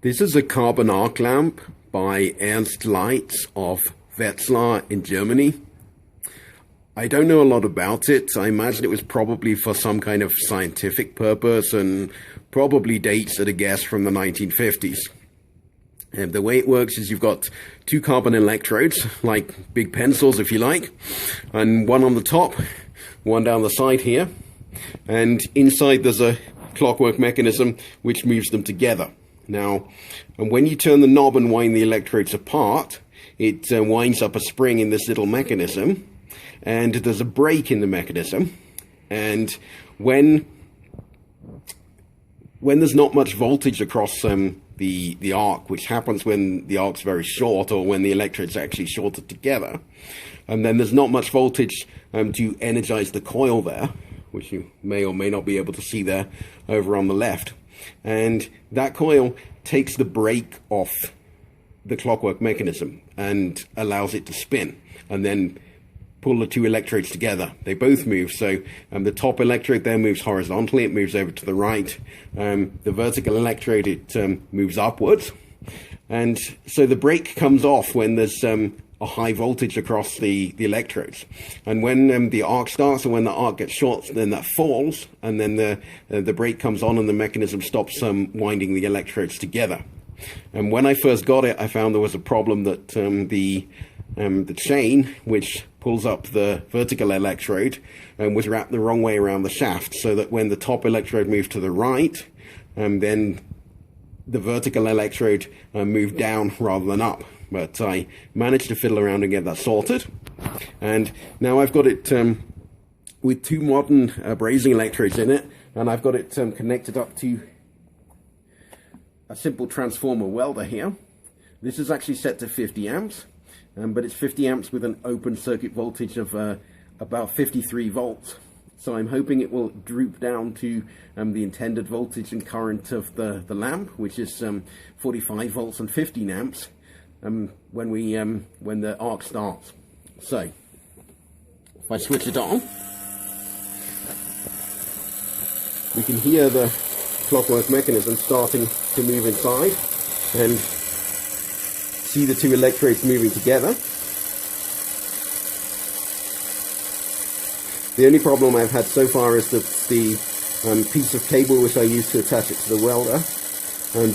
This is a carbon arc lamp by Ernst Leitz of Wetzlar in Germany. I don't know a lot about it. I imagine it was probably for some kind of scientific purpose and probably dates at a guess from the 1950s. And the way it works is you've got two carbon electrodes, like big pencils if you like, and one on the top, one down the side here. And inside there's a clockwork mechanism which moves them together. Now, and when you turn the knob and wind the electrodes apart, it winds up a spring in this little mechanism, and there's a break in the mechanism. And when there's not much voltage across the arc, which happens when the arc's very short or when the electrodes are actually shorted together, and then there's not much voltage to energize the coil there, which you may or may not be able to see there over on the left. And that coil takes the brake off the clockwork mechanism and allows it to spin and then pull the two electrodes together. They both move. So the top electrode there moves horizontally. It moves over to the right. The vertical electrode, it moves upwards. And so the brake comes off when there's a high voltage across the electrodes. And when the arc starts and when the arc gets short, then that falls, and then the brake comes on and the mechanism stops winding the electrodes together. And when I first got it, I found there was a problem that the chain, which pulls up the vertical electrode, was wrapped the wrong way around the shaft, so that when the top electrode moved to the right, then the vertical electrode moved down rather than up. But I managed to fiddle around and get that sorted. And now I've got it with two modern brazing electrodes in it, and I've got it connected up to a simple transformer welder here. This is actually set to 50 amps, but it's 50 amps with an open circuit voltage of about 53 volts. So I'm hoping it will droop down to the intended voltage and current of the lamp, which is 45 volts and 15 amps. When the arc starts. So if I switch it on, we can hear the clockwork mechanism starting to move inside and see the two electrodes moving together. The only problem I've had so far is that the piece of cable which I used to attach it to the welder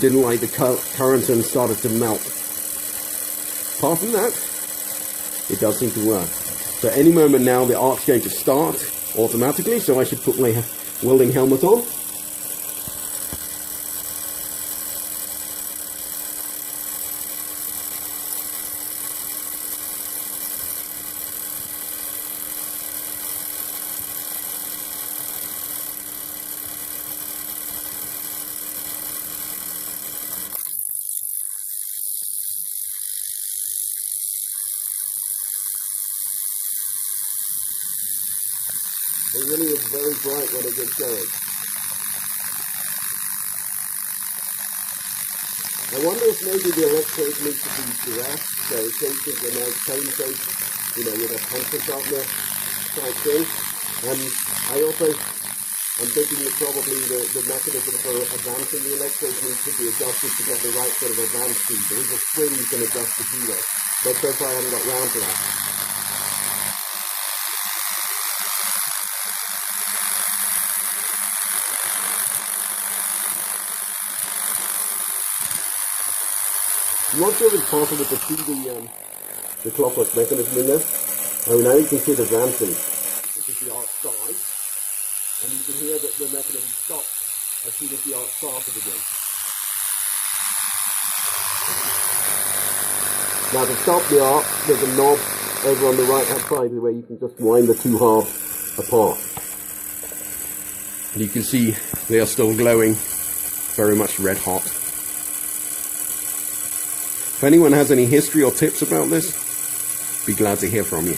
didn't like the current and started to melt. Apart from that, it does seem to work. So any moment now the arc's going to start automatically, so I should put my welding helmet on. It really is very bright when it gets going. I wonder if maybe the electrodes need to be direct, so in case of a nice tone shape, with a pencil sharpener type thing. I'm thinking that probably the mechanism for advancing the electrodes needs to be adjusted to get the right sort of advance speed. There is a spring you can adjust the speed of, but so far I haven't got round to that. I'm not sure if it's possible to see the clockwork mechanism in there. Now you can see the advancing, which is the arc side, and you can hear that the mechanism stops as soon as the arc started again. Now to stop the arc, there's a knob over on the right hand side where you can just wind the two halves apart. And you can see they are still glowing, very much red hot. If anyone has any history or tips about this, be glad to hear from you.